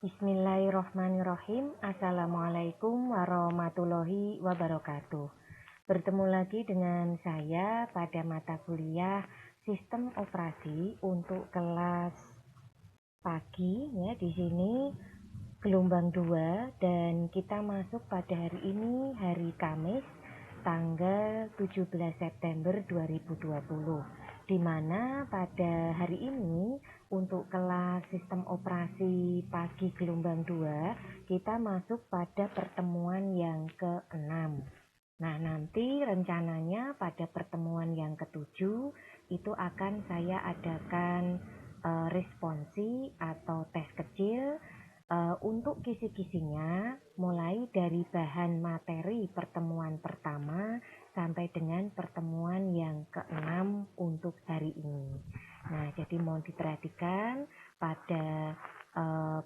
Bismillahirrohmanirrohim. Assalamualaikum warahmatullahi wabarakatuh. Bertemu lagi dengan saya pada mata kuliah Sistem Operasi untuk kelas pagi ya, di sini gelombang 2 dan kita masuk pada hari ini, hari Kamis tanggal 17 September 2020, di mana pada hari ini untuk kelas sistem operasi pagi gelombang 2 kita masuk pada pertemuan yang ke-6. Nah, nanti rencananya pada pertemuan yang ke-7 itu akan saya adakan responsi atau tes kecil untuk kisi-kisinya, mulai dari bahan materi pertemuan pertama sampai dengan pertemuan yang ke-6 untuk hari ini. Nah, jadi mohon diperhatikan pada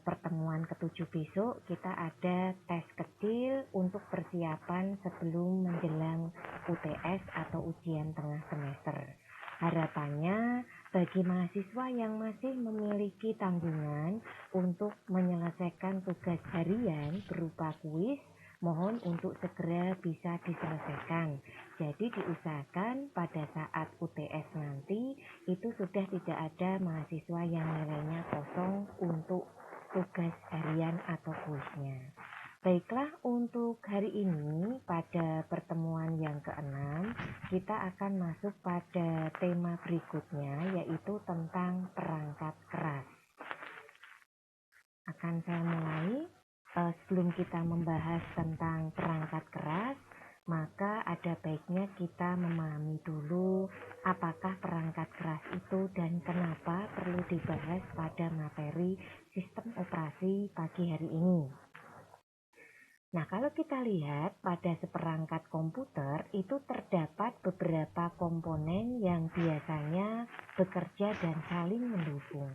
pertemuan ke-7 besok kita ada tes kecil untuk persiapan sebelum menjelang UTS atau ujian tengah semester. Harapannya bagi mahasiswa yang masih memiliki tanggungan untuk menyelesaikan tugas harian berupa kuis, mohon untuk segera bisa diselesaikan. Jadi diusahakan pada saat UTS nanti itu sudah tidak ada mahasiswa yang nilainya kosong untuk tugas harian atau kuisnya. Baiklah, untuk hari ini pada pertemuan yang ke-6 kita akan masuk pada tema berikutnya, yaitu tentang perangkat keras. Akan saya mulai. Sebelum kita membahas tentang perangkat keras, maka ada baiknya kita memahami dulu apakah perangkat keras itu dan kenapa perlu dibahas pada materi sistem operasi pagi hari ini. Nah, kalau kita lihat pada seperangkat komputer itu terdapat beberapa komponen yang biasanya bekerja dan saling mendukung.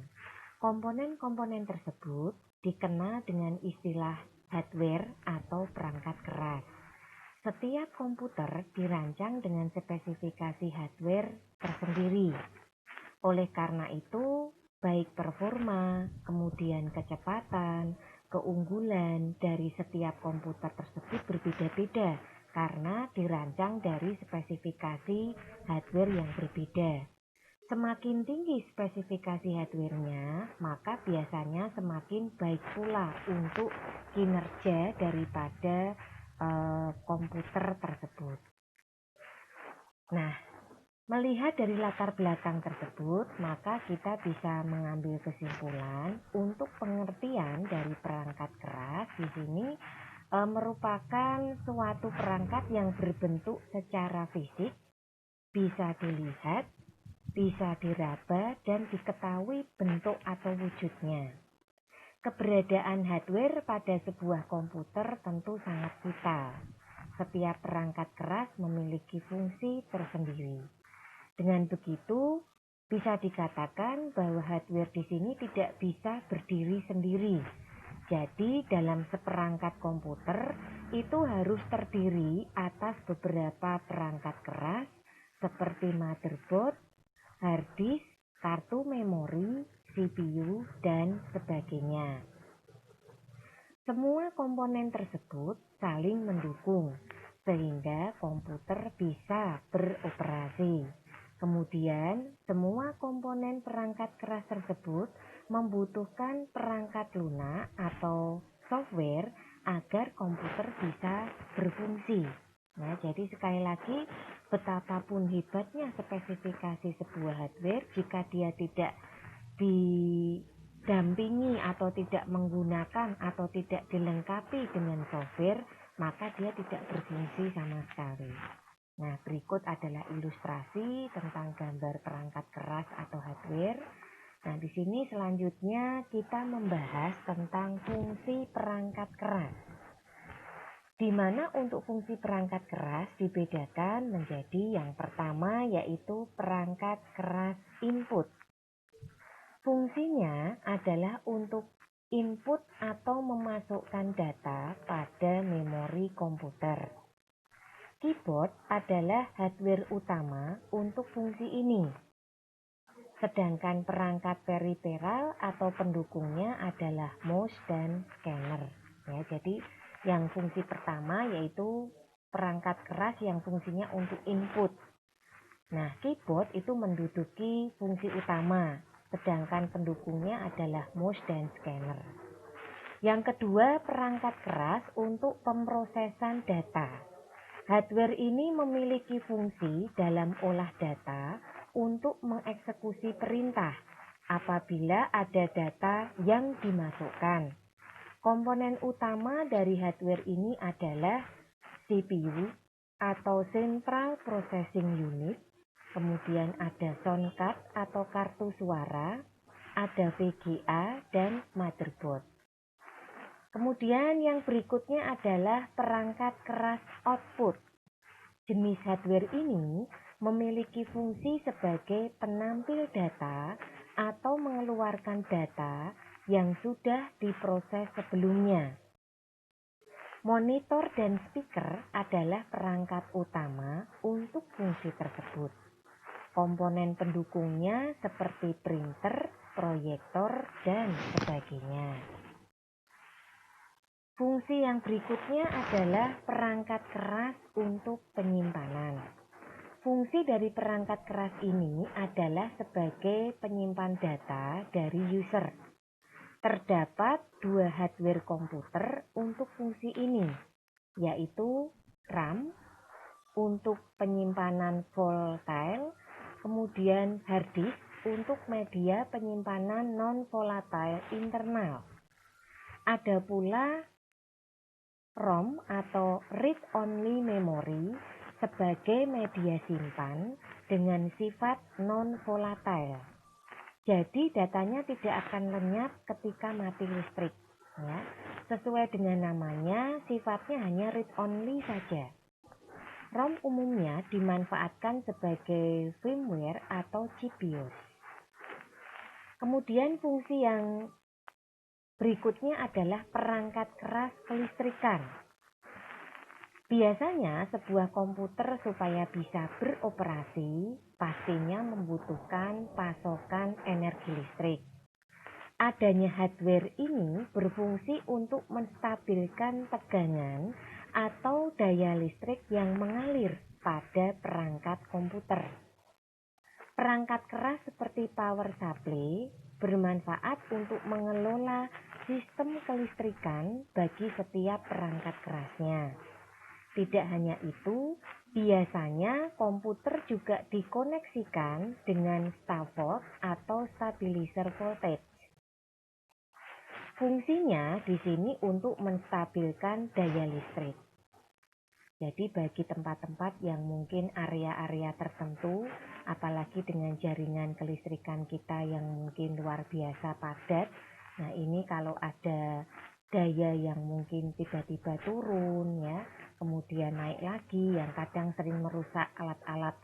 Komponen-komponen tersebut dikenal dengan istilah hardware atau perangkat keras. Setiap komputer dirancang dengan spesifikasi hardware tersendiri. Oleh karena itu, baik performa, kemudian kecepatan, keunggulan dari setiap komputer tersebut berbeda-beda karena dirancang dari spesifikasi hardware yang berbeda. Semakin tinggi spesifikasi hardware-nya, maka biasanya semakin baik pula untuk kinerja daripada komputer tersebut. Nah, melihat dari latar belakang tersebut, maka kita bisa mengambil kesimpulan untuk pengertian dari perangkat keras di sini merupakan suatu perangkat yang berbentuk secara fisik, bisa dilihat, bisa diraba dan diketahui bentuk atau wujudnya. Keberadaan hardware pada sebuah komputer tentu sangat vital. Setiap perangkat keras memiliki fungsi tersendiri. Dengan begitu, bisa dikatakan bahwa hardware di sini tidak bisa berdiri sendiri. Jadi, dalam seperangkat komputer itu harus terdiri atas beberapa perangkat keras seperti motherboard, hard disk, kartu memori, CPU, dan sebagainya. Semua komponen tersebut saling mendukung sehingga komputer bisa beroperasi. Kemudian, semua komponen perangkat keras tersebut membutuhkan perangkat lunak atau software agar komputer bisa berfungsi. Nah, jadi sekali lagi, betapapun hebatnya spesifikasi sebuah hardware, jika dia tidak didampingi atau tidak menggunakan atau tidak dilengkapi dengan software, maka dia tidak berfungsi sama sekali. Nah, berikut adalah ilustrasi tentang gambar perangkat keras atau hardware. Nah, di sini selanjutnya kita membahas tentang fungsi perangkat keras, di mana untuk fungsi perangkat keras dibedakan menjadi yang pertama, yaitu perangkat keras input. Fungsinya adalah untuk input atau memasukkan data pada memori komputer. Keyboard adalah hardware utama untuk fungsi ini. Sedangkan perangkat periferal atau pendukungnya adalah mouse dan scanner. Ya, jadi yang fungsi pertama yaitu perangkat keras yang fungsinya untuk input. Nah, keyboard itu menduduki fungsi utama, sedangkan pendukungnya adalah mouse dan scanner. Yang kedua, perangkat keras untuk pemrosesan data. Hardware ini memiliki fungsi dalam olah data untuk mengeksekusi perintah apabila ada data yang dimasukkan. Komponen utama dari hardware ini adalah CPU atau Central Processing Unit, kemudian ada sound card atau kartu suara, ada VGA, dan motherboard. Kemudian yang berikutnya adalah perangkat keras output. Jenis hardware ini memiliki fungsi sebagai penampil data atau mengeluarkan data yang sudah diproses sebelumnya. Monitor dan speaker adalah perangkat utama untuk fungsi tersebut. Komponen pendukungnya seperti printer, proyektor, dan sebagainya. Fungsi yang berikutnya adalah perangkat keras untuk penyimpanan. Fungsi dari perangkat keras ini adalah sebagai penyimpan data dari user. Terdapat dua hardware komputer untuk fungsi ini, yaitu RAM untuk penyimpanan volatile, kemudian hard disk untuk media penyimpanan non-volatile internal. Ada pula ROM atau Read Only Memory sebagai media simpan dengan sifat non-volatile. Jadi datanya tidak akan lenyap ketika mati listrik. Ya. Sesuai dengan namanya, sifatnya hanya read only saja. ROM umumnya dimanfaatkan sebagai firmware atau chip BIOS. Kemudian fungsi yang berikutnya adalah perangkat keras kelistrikan. Biasanya sebuah komputer supaya bisa beroperasi pastinya membutuhkan pasokan energi listrik. Adanya hardware ini berfungsi untuk menstabilkan tegangan atau daya listrik yang mengalir pada perangkat komputer. Perangkat keras seperti power supply bermanfaat untuk mengelola sistem kelistrikan bagi setiap perangkat kerasnya. Tidak hanya itu, biasanya komputer juga dikoneksikan dengan stavolt atau stabilizer voltage. Fungsinya di sini untuk menstabilkan daya listrik. Jadi bagi tempat-tempat yang mungkin area-area tertentu, apalagi dengan jaringan kelistrikan kita yang mungkin luar biasa padat, nah ini kalau ada daya yang mungkin tiba-tiba turun ya, kemudian naik lagi yang kadang sering merusak alat-alat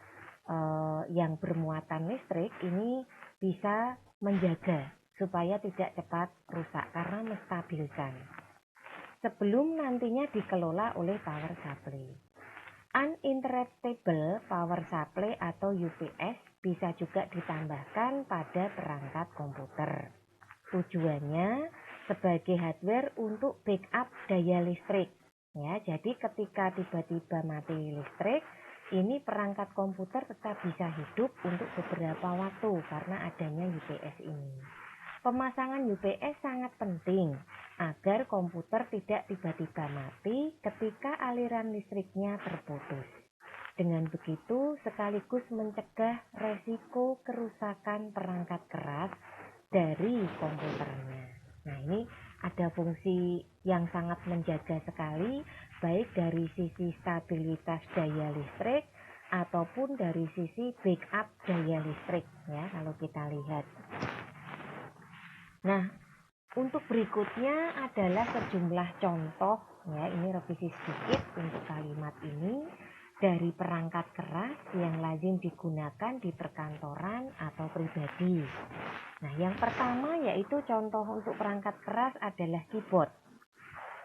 yang bermuatan listrik, ini bisa menjaga supaya tidak cepat rusak karena menstabilkan. Sebelum nantinya dikelola oleh power supply. Uninterruptible power supply atau UPS bisa juga ditambahkan pada perangkat komputer. Tujuannya sebagai hardware untuk backup daya listrik. Ya, jadi ketika tiba-tiba mati listrik, ini perangkat komputer tetap bisa hidup untuk beberapa waktu karena adanya UPS ini. Pemasangan UPS sangat penting agar komputer tidak tiba-tiba mati ketika aliran listriknya terputus. Dengan begitu sekaligus mencegah resiko kerusakan perangkat keras dari komputernya. Nah, ini ada fungsi yang sangat menjaga sekali, baik dari sisi stabilitas daya listrik ataupun dari sisi backup daya listrik ya kalau kita lihat. Nah, untuk berikutnya adalah sejumlah contoh ya, ini revisi sedikit untuk kalimat ini dari perangkat keras yang lazim digunakan di perkantoran atau pribadi. Nah, yang pertama yaitu contoh untuk perangkat keras adalah keyboard.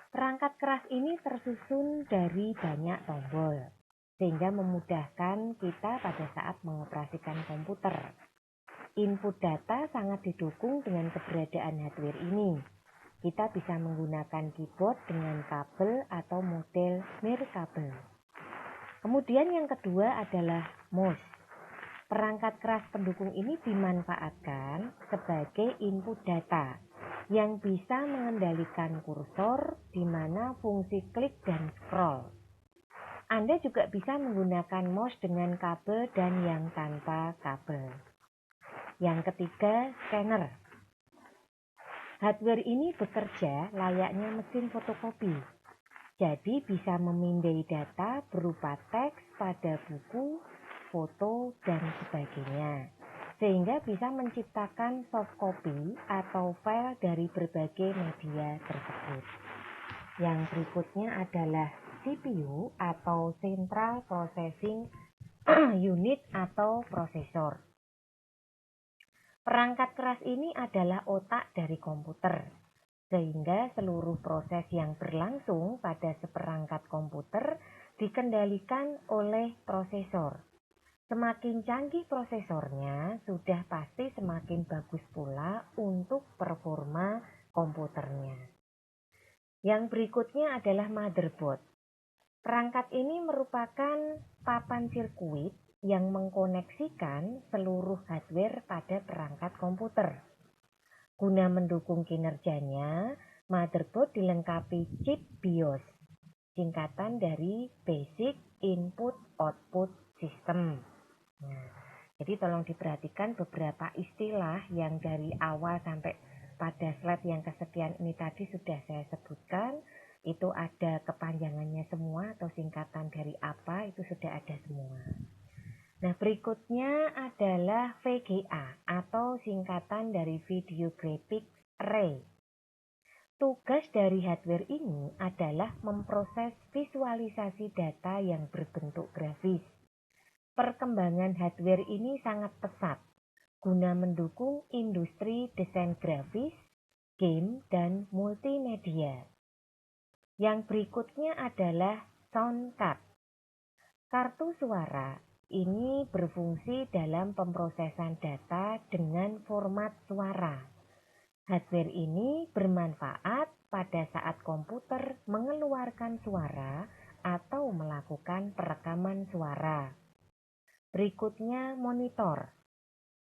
Perangkat keras ini tersusun dari banyak tombol, sehingga memudahkan kita pada saat mengoperasikan komputer. Input data sangat didukung dengan keberadaan hardware ini. Kita bisa menggunakan keyboard dengan kabel atau model nirkabel. Kemudian yang kedua adalah mouse. Perangkat keras pendukung ini dimanfaatkan sebagai input data yang bisa mengendalikan kursor di mana fungsi klik dan scroll. Anda juga bisa menggunakan mouse dengan kabel dan yang tanpa kabel. Yang ketiga, scanner. Hardware ini bekerja layaknya mesin fotokopi. Jadi bisa memindai data berupa teks pada buku, foto, dan sebagainya. Sehingga bisa menciptakan soft copy atau file dari berbagai media tersebut. Yang berikutnya adalah CPU atau Central Processing Unit atau prosesor. Perangkat keras ini adalah otak dari komputer, sehingga seluruh proses yang berlangsung pada seperangkat komputer dikendalikan oleh prosesor. Semakin canggih prosesornya, sudah pasti semakin bagus pula untuk performa komputernya. Yang berikutnya adalah motherboard. Perangkat ini merupakan papan sirkuit yang mengkoneksikan seluruh hardware pada perangkat komputer. Guna mendukung kinerjanya, motherboard dilengkapi chip BIOS, singkatan dari Basic Input Output System. Nah, jadi tolong diperhatikan beberapa istilah yang dari awal sampai pada slide yang kesekian ini tadi sudah saya sebutkan. Itu ada kepanjangannya semua atau singkatan dari apa, itu sudah ada semua. Nah, berikutnya adalah VGA atau singkatan dari Video Graphics Array. Tugas dari hardware ini adalah memproses visualisasi data yang berbentuk grafis. Perkembangan hardware ini sangat pesat guna mendukung industri desain grafis, game, dan multimedia. Yang berikutnya adalah sound card. Kartu suara ini berfungsi dalam pemrosesan data dengan format suara. Hardware ini bermanfaat pada saat komputer mengeluarkan suara atau melakukan perekaman suara. Berikutnya monitor.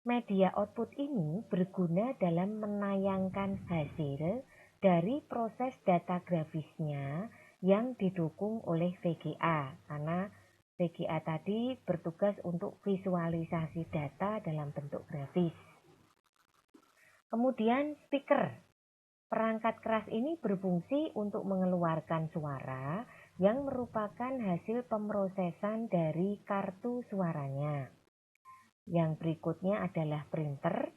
Media output ini berguna dalam menayangkan hasil dari proses data grafisnya yang didukung oleh VGA, karena VGA tadi bertugas untuk visualisasi data dalam bentuk grafis. Kemudian speaker. Perangkat keras ini berfungsi untuk mengeluarkan suara yang merupakan hasil pemrosesan dari kartu suaranya. Yang berikutnya adalah printer,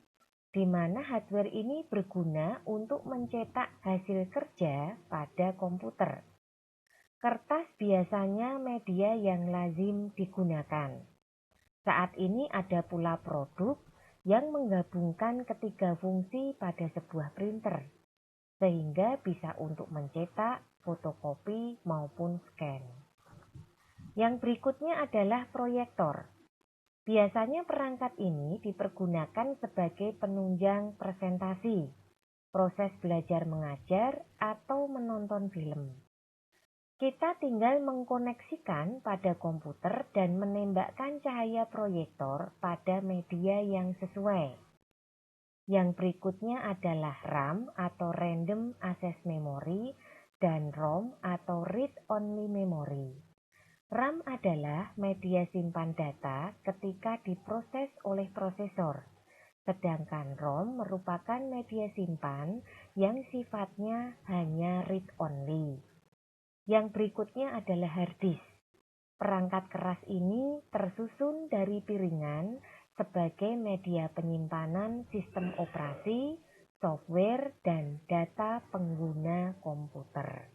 di mana hardware ini berguna untuk mencetak hasil kerja pada komputer. Kertas biasanya media yang lazim digunakan. Saat ini ada pula produk yang menggabungkan ketiga fungsi pada sebuah printer, sehingga bisa untuk mencetak, fotokopi, maupun scan. Yang berikutnya adalah proyektor. Biasanya perangkat ini dipergunakan sebagai penunjang presentasi, proses belajar mengajar, atau menonton film. Kita tinggal mengkoneksikan pada komputer dan menembakkan cahaya proyektor pada media yang sesuai. Yang berikutnya adalah RAM atau Random Access Memory dan ROM atau Read Only Memory. RAM adalah media simpan data ketika diproses oleh prosesor, sedangkan ROM merupakan media simpan yang sifatnya hanya read only. Yang berikutnya adalah hard disk. Perangkat keras ini tersusun dari piringan sebagai media penyimpanan sistem operasi, software, dan data pengguna komputer.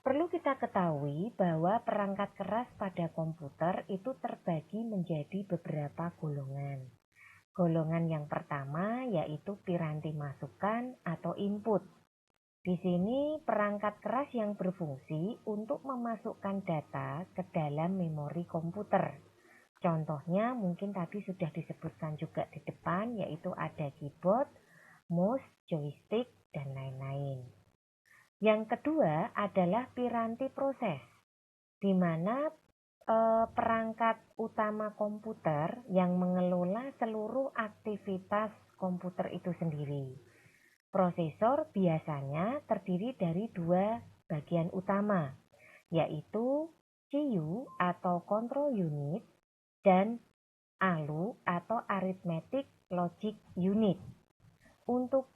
Perlu kita ketahui bahwa perangkat keras pada komputer itu terbagi menjadi beberapa golongan. Golongan yang pertama yaitu piranti masukan atau input. Di sini perangkat keras yang berfungsi untuk memasukkan data ke dalam memori komputer. Contohnya mungkin tadi sudah disebutkan juga di depan, yaitu ada keyboard, mouse, joystick, dan lain-lain. Yang kedua adalah piranti proses, di mana perangkat utama komputer yang mengelola seluruh aktivitas komputer itu sendiri. Prosesor biasanya terdiri dari dua bagian utama, yaitu CPU atau control unit dan ALU atau arithmetic logic unit. Untuk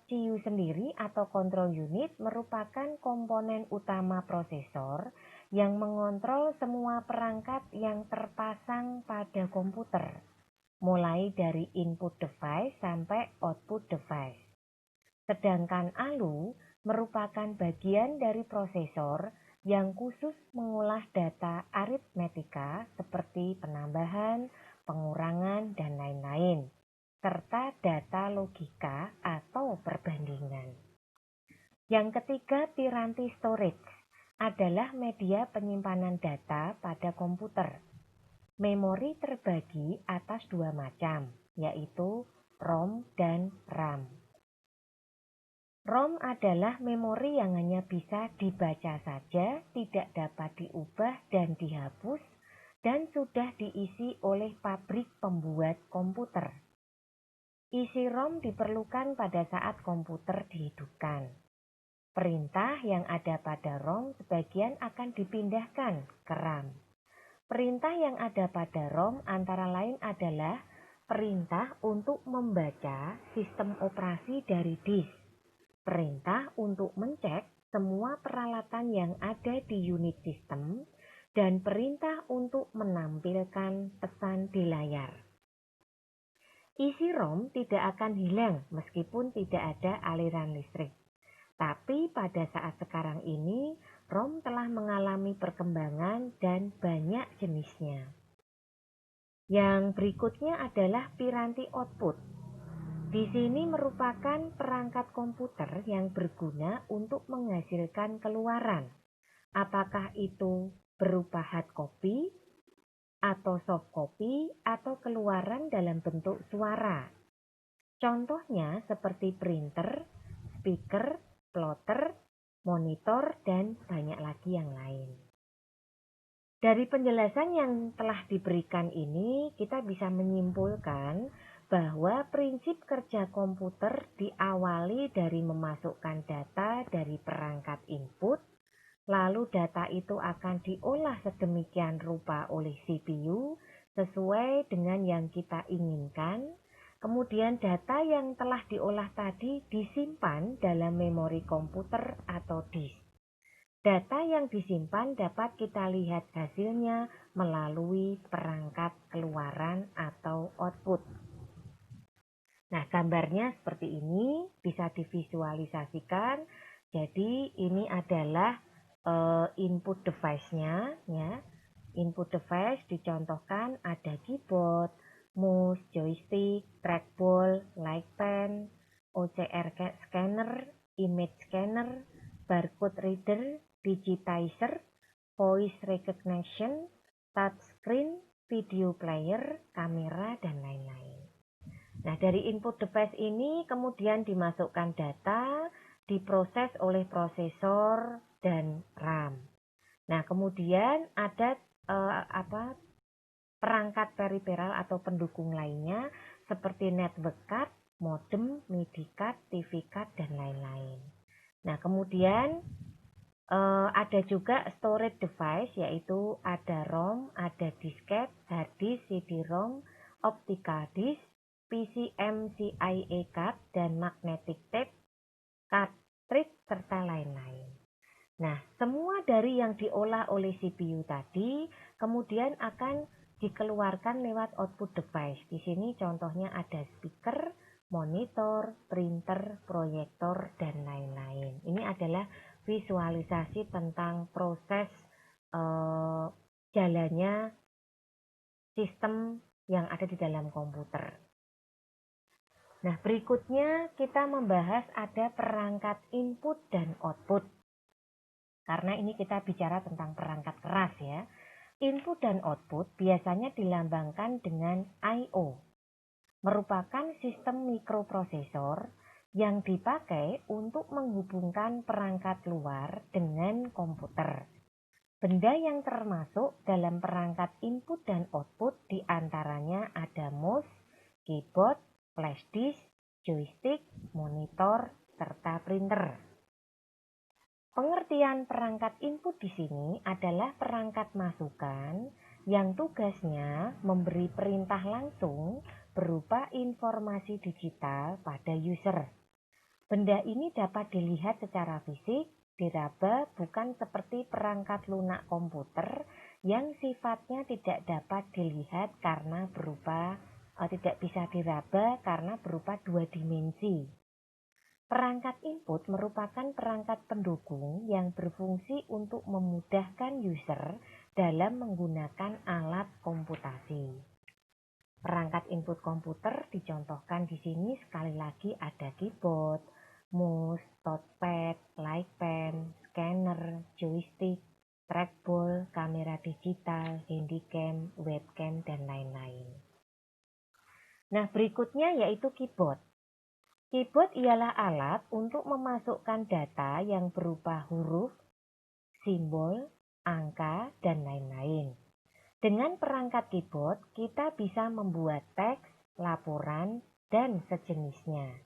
CPU sendiri atau control unit merupakan komponen utama prosesor yang mengontrol semua perangkat yang terpasang pada komputer, mulai dari input device sampai output device. Sedangkan ALU merupakan bagian dari prosesor yang khusus mengolah data aritmetika seperti penambahan, pengurangan, dan lain-lain, serta data logika atau perbandingan. Yang ketiga, piranti storage adalah media penyimpanan data pada komputer. Memori terbagi atas dua macam, yaitu ROM dan RAM. ROM adalah memori yang hanya bisa dibaca saja, tidak dapat diubah dan dihapus, dan sudah diisi oleh pabrik pembuat komputer. Isi ROM diperlukan pada saat komputer dihidupkan. Perintah yang ada pada ROM sebagian akan dipindahkan ke RAM. Perintah yang ada pada ROM antara lain adalah perintah untuk membaca sistem operasi dari disk, perintah untuk mencek semua peralatan yang ada di unit sistem, dan perintah untuk menampilkan pesan di layar. Isi ROM tidak akan hilang meskipun tidak ada aliran listrik. Tapi pada saat sekarang ini, ROM telah mengalami perkembangan dan banyak jenisnya. Yang berikutnya adalah piranti output. Di sini merupakan perangkat komputer yang berguna untuk menghasilkan keluaran. Apakah itu berupa hard copy, atau soft copy, atau keluaran dalam bentuk suara. Contohnya seperti printer, speaker, plotter, monitor, dan banyak lagi yang lain. Dari penjelasan yang telah diberikan ini, kita bisa menyimpulkan bahwa prinsip kerja komputer diawali dari memasukkan data dari perangkat input, lalu data itu akan diolah sedemikian rupa oleh CPU sesuai dengan yang kita inginkan. Kemudian data yang telah diolah tadi disimpan dalam memori komputer atau disk. Data yang disimpan dapat kita lihat hasilnya melalui perangkat keluaran atau output. Nah, gambarnya seperti ini bisa divisualisasikan. Jadi ini adalah input device-nya, ya. Input device dicontohkan ada keyboard, mouse, joystick, trackball, light pen, OCR scanner, image scanner, barcode reader, digitizer, voice recognition, touchscreen, video player, kamera, dan lain-lain. Nah, dari input device ini kemudian dimasukkan data, diproses oleh prosesor dan RAM. Nah, kemudian ada perangkat periferal atau pendukung lainnya seperti network card, modem, MIDI card, TV card, dan lain-lain. Nah, kemudian ada juga storage device, yaitu ada ROM, ada disket, hard disk, CD-ROM, optical disk, PCMCIe card, dan magnetic tape, cartridge, serta lain-lain. Nah, semua dari yang diolah oleh CPU tadi kemudian akan dikeluarkan lewat output device. Di sini contohnya ada speaker, monitor, printer, proyektor, dan lain-lain. Ini adalah visualisasi tentang proses jalannya sistem yang ada di dalam komputer. Nah, berikutnya kita membahas ada perangkat input dan output. Karena ini kita bicara tentang perangkat keras, ya. Input dan output biasanya dilambangkan dengan I/O, merupakan sistem mikroprosesor yang dipakai untuk menghubungkan perangkat luar dengan komputer. Benda yang termasuk dalam perangkat input dan output diantaranya ada mouse, keyboard, flash disk, joystick, monitor, serta printer. Pengertian perangkat input di sini adalah perangkat masukan yang tugasnya memberi perintah langsung berupa informasi digital pada user. Benda ini dapat dilihat secara fisik, diraba, bukan seperti perangkat lunak komputer yang sifatnya tidak dapat dilihat karena tidak bisa diraba karena berupa dua dimensi. Perangkat input merupakan perangkat pendukung yang berfungsi untuk memudahkan user dalam menggunakan alat komputasi. Perangkat input komputer dicontohkan di sini sekali lagi ada keyboard, mouse, touchpad, light pen, scanner, joystick, trackball, kamera digital, handycam, webcam, dan lain-lain. Nah, berikutnya yaitu keyboard. Keyboard ialah alat untuk memasukkan data yang berupa huruf, simbol, angka, dan lain-lain. Dengan perangkat keyboard, kita bisa membuat teks, laporan, dan sejenisnya.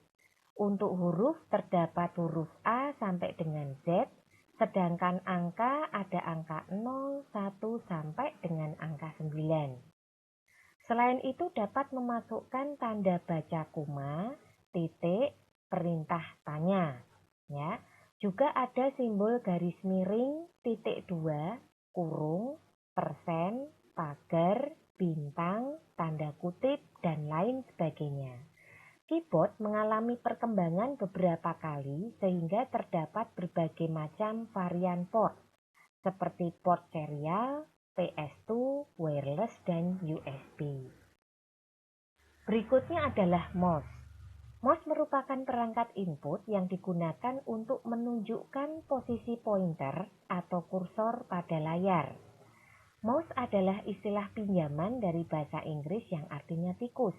Untuk huruf terdapat huruf A sampai dengan Z, sedangkan angka ada angka 0, 1 sampai dengan angka 9. Selain itu dapat memasukkan tanda baca koma, titik, perintah tanya. Ya. Juga ada simbol garis miring, titik 2, kurung, persen, pagar, bintang, tanda kutip, dan lain sebagainya. Keyboard mengalami perkembangan beberapa kali sehingga terdapat berbagai macam varian port, seperti port serial, PS2, wireless, dan USB. Berikutnya adalah mouse. Mouse merupakan perangkat input yang digunakan untuk menunjukkan posisi pointer atau kursor pada layar. Mouse adalah istilah pinjaman dari bahasa Inggris yang artinya tikus.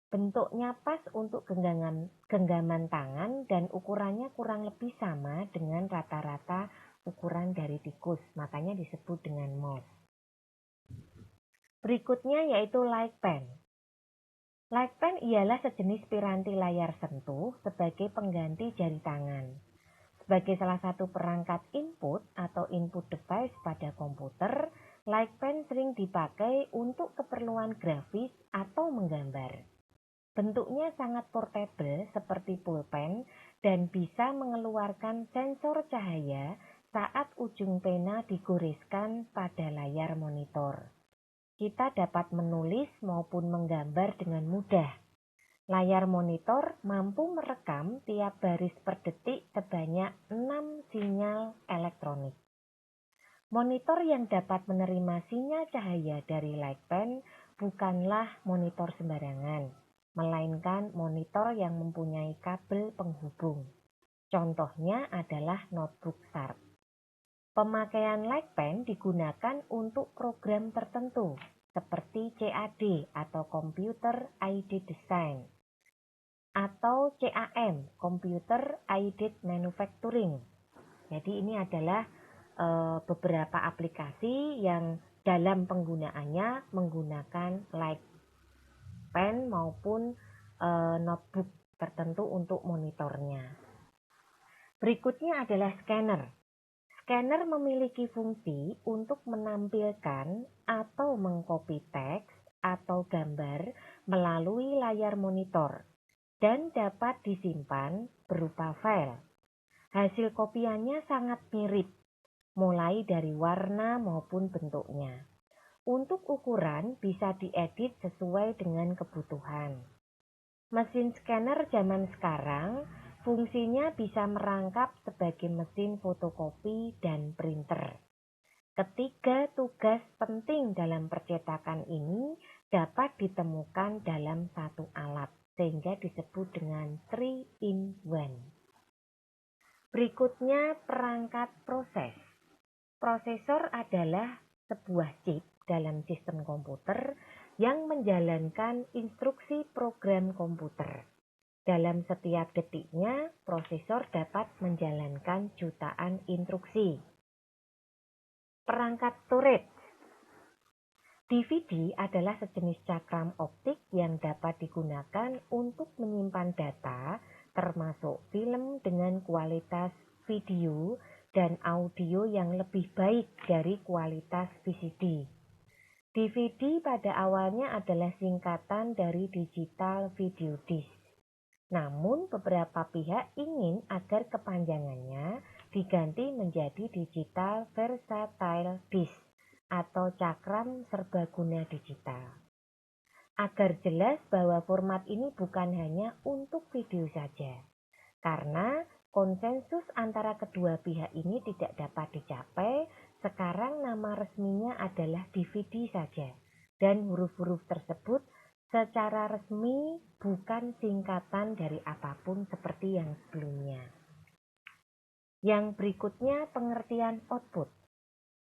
Bentuknya pas untuk genggaman tangan dan ukurannya kurang lebih sama dengan rata-rata ukuran dari tikus, makanya disebut dengan mouse. Berikutnya yaitu light pen. Light pen ialah sejenis piranti layar sentuh sebagai pengganti jari tangan. Sebagai salah satu perangkat input atau input device pada komputer, light pen sering dipakai untuk keperluan grafis atau menggambar. Bentuknya sangat portable seperti pulpen dan bisa mengeluarkan sensor cahaya saat ujung pena digoreskan pada layar monitor. Kita dapat menulis maupun menggambar dengan mudah. Layar monitor mampu merekam tiap baris per detik sebanyak 6 sinyal elektronik. Monitor yang dapat menerima sinyal cahaya dari light pen bukanlah monitor sembarangan, melainkan monitor yang mempunyai kabel penghubung. Contohnya adalah notebook Sharp. Pemakaian light pen digunakan untuk program tertentu seperti CAD atau Computer Aided Design atau CAM, Computer Aided Manufacturing. Jadi ini adalah beberapa aplikasi yang dalam penggunaannya menggunakan light pen maupun notebook tertentu untuk monitornya. Berikutnya adalah scanner. Scanner memiliki fungsi untuk menampilkan atau mengcopy teks atau gambar melalui layar monitor dan dapat disimpan berupa file. Hasil kopiannya sangat mirip, mulai dari warna maupun bentuknya. Untuk ukuran bisa diedit sesuai dengan kebutuhan. Mesin scanner zaman sekarang fungsinya bisa merangkap sebagai mesin fotokopi dan printer. Ketiga tugas penting dalam percetakan ini dapat ditemukan dalam satu alat, sehingga disebut dengan 3-in-1. Berikutnya perangkat proses. Prosesor adalah sebuah chip dalam sistem komputer yang menjalankan instruksi program komputer. Dalam setiap detiknya, prosesor dapat menjalankan jutaan instruksi. Perangkat storage. DVD adalah sejenis cakram optik yang dapat digunakan untuk menyimpan data, termasuk film dengan kualitas video dan audio yang lebih baik dari kualitas VCD. DVD pada awalnya adalah singkatan dari digital video disc. Namun beberapa pihak ingin agar kepanjangannya diganti menjadi digital versatile disc atau cakram serbaguna digital. Agar jelas bahwa format ini bukan hanya untuk video saja, karena konsensus antara kedua pihak ini tidak dapat dicapai, sekarang nama resminya adalah DVD saja, dan huruf-huruf tersebut secara resmi bukan singkatan dari apapun seperti yang sebelumnya. Yang berikutnya pengertian output.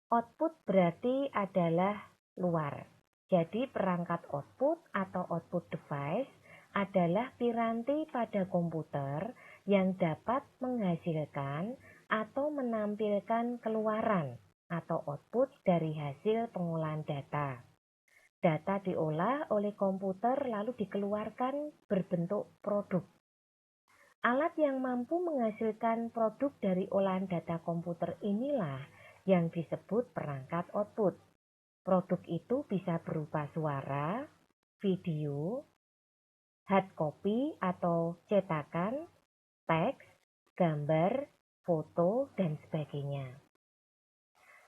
Output berarti adalah luar. Jadi perangkat output atau output device adalah piranti pada komputer yang dapat menghasilkan atau menampilkan keluaran atau output dari hasil pengolahan data. Data diolah oleh komputer lalu dikeluarkan berbentuk produk. Alat yang mampu menghasilkan produk dari olahan data komputer inilah yang disebut perangkat output. Produk itu bisa berupa suara, video, hard copy atau cetakan, teks, gambar, foto, dan sebagainya.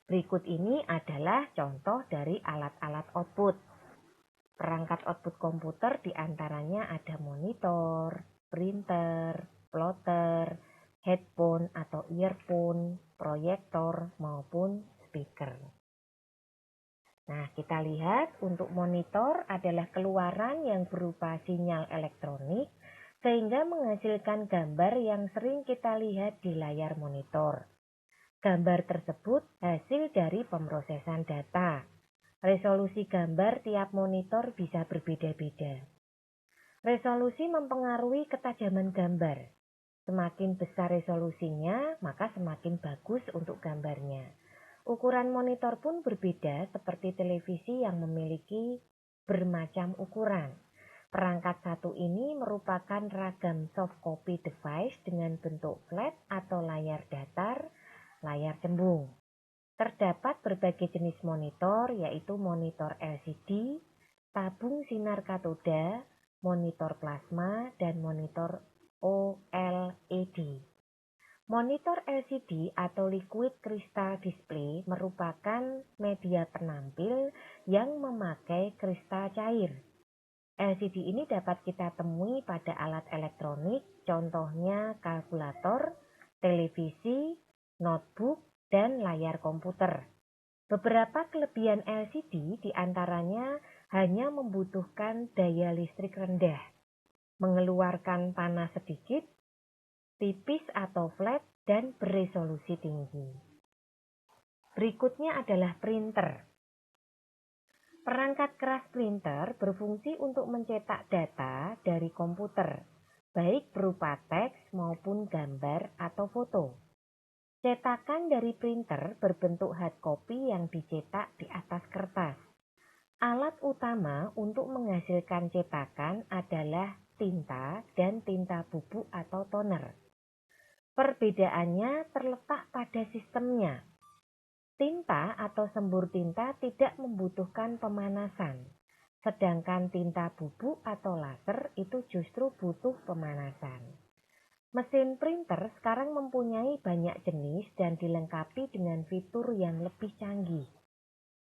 Berikut ini adalah contoh dari alat-alat output. Perangkat output komputer diantaranya ada monitor, printer, plotter, headphone atau earphone, proyektor, maupun speaker. Nah, kita lihat untuk monitor adalah keluaran yang berupa sinyal elektronik sehingga menghasilkan gambar yang sering kita lihat di layar monitor. Gambar tersebut hasil dari pemrosesan data. Resolusi gambar tiap monitor bisa berbeda-beda. Resolusi mempengaruhi ketajaman gambar. Semakin besar resolusinya, maka semakin bagus untuk gambarnya. Ukuran monitor pun berbeda seperti televisi yang memiliki bermacam ukuran. Perangkat satu ini merupakan ragam soft copy device dengan bentuk flat atau layar datar, layar cembung. Terdapat berbagai jenis monitor, yaitu monitor LCD, tabung sinar katoda, monitor plasma, dan monitor OLED. Monitor LCD atau Liquid Crystal Display merupakan media penampil yang memakai kristal cair. LCD ini dapat kita temui pada alat elektronik, contohnya kalkulator, televisi, notebook, dan layar komputer. Beberapa kelebihan LCD diantaranya hanya membutuhkan daya listrik rendah, mengeluarkan panas sedikit, tipis atau flat, dan beresolusi tinggi. Berikutnya adalah printer. Perangkat keras printer berfungsi untuk mencetak data dari komputer, baik berupa teks maupun gambar atau foto. Cetakan dari printer berbentuk hard copy yang dicetak di atas kertas. Alat utama untuk menghasilkan cetakan adalah tinta dan tinta bubuk atau toner. Perbedaannya terletak pada sistemnya. Tinta atau sembur tinta tidak membutuhkan pemanasan, sedangkan tinta bubuk atau laser itu justru butuh pemanasan. Mesin printer sekarang mempunyai banyak jenis dan dilengkapi dengan fitur yang lebih canggih.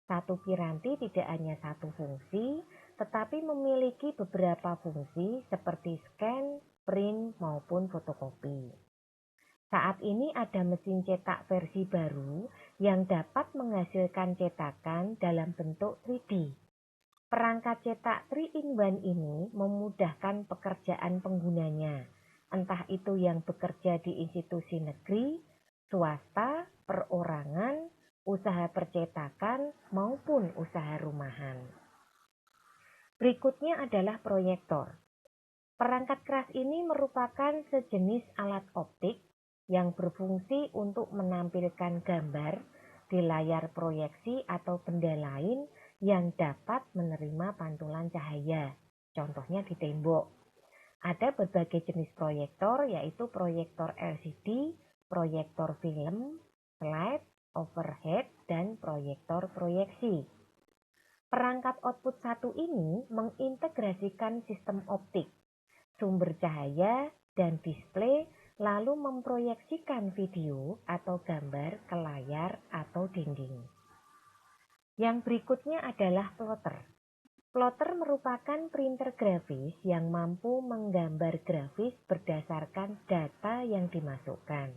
Satu piranti tidak hanya satu fungsi, tetapi memiliki beberapa fungsi seperti scan, print, maupun fotokopi. Saat ini ada mesin cetak versi baru yang dapat menghasilkan cetakan dalam bentuk 3D. Perangkat cetak 3-in-1 ini memudahkan pekerjaan penggunanya, entah itu yang bekerja di institusi negeri, swasta, perorangan, usaha percetakan maupun usaha rumahan. Berikutnya adalah proyektor. Perangkat keras ini merupakan sejenis alat optik yang berfungsi untuk menampilkan gambar di layar proyeksi atau benda lain yang dapat menerima pantulan cahaya. Contohnya di tembok. Ada berbagai jenis proyektor, yaitu proyektor LCD, proyektor film, slide, overhead, dan proyektor proyeksi. Perangkat output satu ini mengintegrasikan sistem optik, sumber cahaya, dan display, lalu memproyeksikan video atau gambar ke layar atau dinding. Yang berikutnya adalah plotter. Plotter merupakan printer grafis yang mampu menggambar grafis berdasarkan data yang dimasukkan.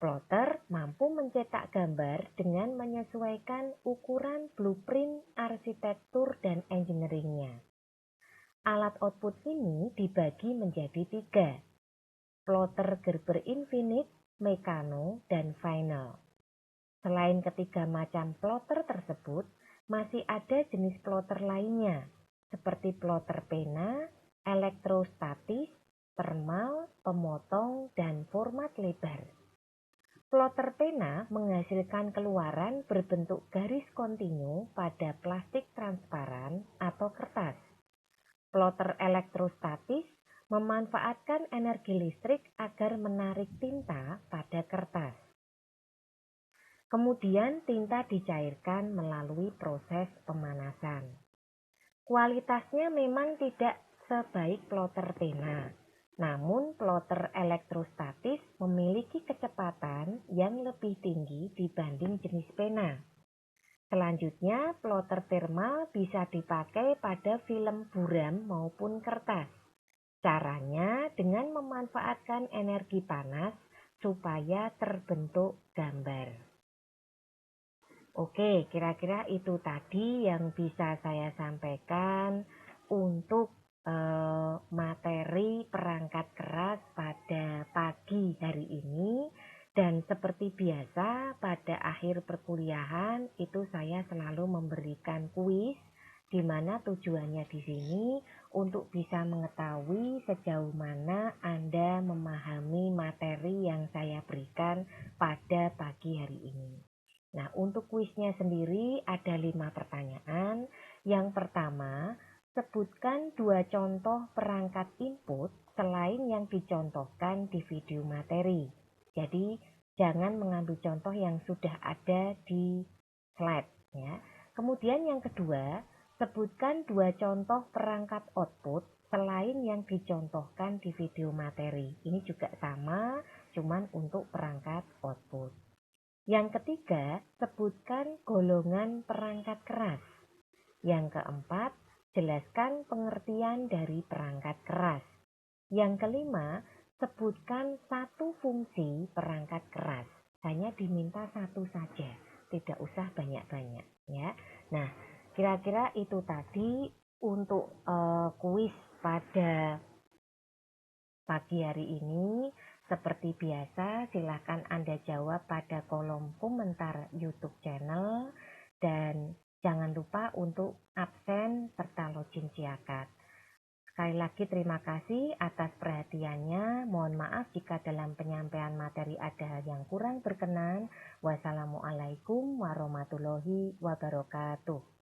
Plotter mampu mencetak gambar dengan menyesuaikan ukuran blueprint arsitektur dan engineeringnya. Alat output ini dibagi menjadi 3, plotter Gerber Infinite, Meccano, dan Final. Selain ketiga macam plotter tersebut, masih ada jenis plotter lainnya, seperti plotter pena, elektrostatis, thermal, pemotong, dan format lebar. Plotter pena menghasilkan keluaran berbentuk garis kontinu pada plastik transparan atau kertas. Plotter elektrostatis memanfaatkan energi listrik agar menarik tinta pada kertas. Kemudian tinta dicairkan melalui proses pemanasan. Kualitasnya memang tidak sebaik plotter pena, namun plotter elektrostatis memiliki kecepatan yang lebih tinggi dibanding jenis pena. Selanjutnya, plotter thermal bisa dipakai pada film buram maupun kertas. Caranya dengan memanfaatkan energi panas supaya terbentuk gambar. Oke, kira-kira itu tadi yang bisa saya sampaikan untuk materi perangkat keras pada pagi hari ini. Dan seperti biasa pada akhir perkuliahan itu saya selalu memberikan kuis, di mana tujuannya di sini untuk bisa mengetahui sejauh mana Anda memahami materi yang saya berikan pada pagi hari ini. Nah, untuk kuisnya sendiri ada 5 pertanyaan. Yang pertama, sebutkan 2 contoh perangkat input selain yang dicontohkan di video materi. Jadi, jangan mengambil contoh yang sudah ada di slide, ya. Kemudian yang kedua, sebutkan 2 contoh perangkat output selain yang dicontohkan di video materi. Ini juga sama, cuman untuk perangkat output. Yang ketiga, sebutkan golongan perangkat keras. Yang keempat, jelaskan pengertian dari perangkat keras. Yang kelima, sebutkan 1 fungsi perangkat keras. Hanya diminta 1 saja, tidak usah banyak-banyak, ya. Nah, kira-kira itu tadi untuk kuis pada pagi hari ini. Seperti biasa, silahkan Anda jawab pada kolom komentar YouTube channel. Dan jangan lupa untuk absen serta login Ciakat. Sekali lagi terima kasih atas perhatiannya. Mohon maaf jika dalam penyampaian materi ada hal yang kurang berkenan. Wassalamualaikum warahmatullahi wabarakatuh.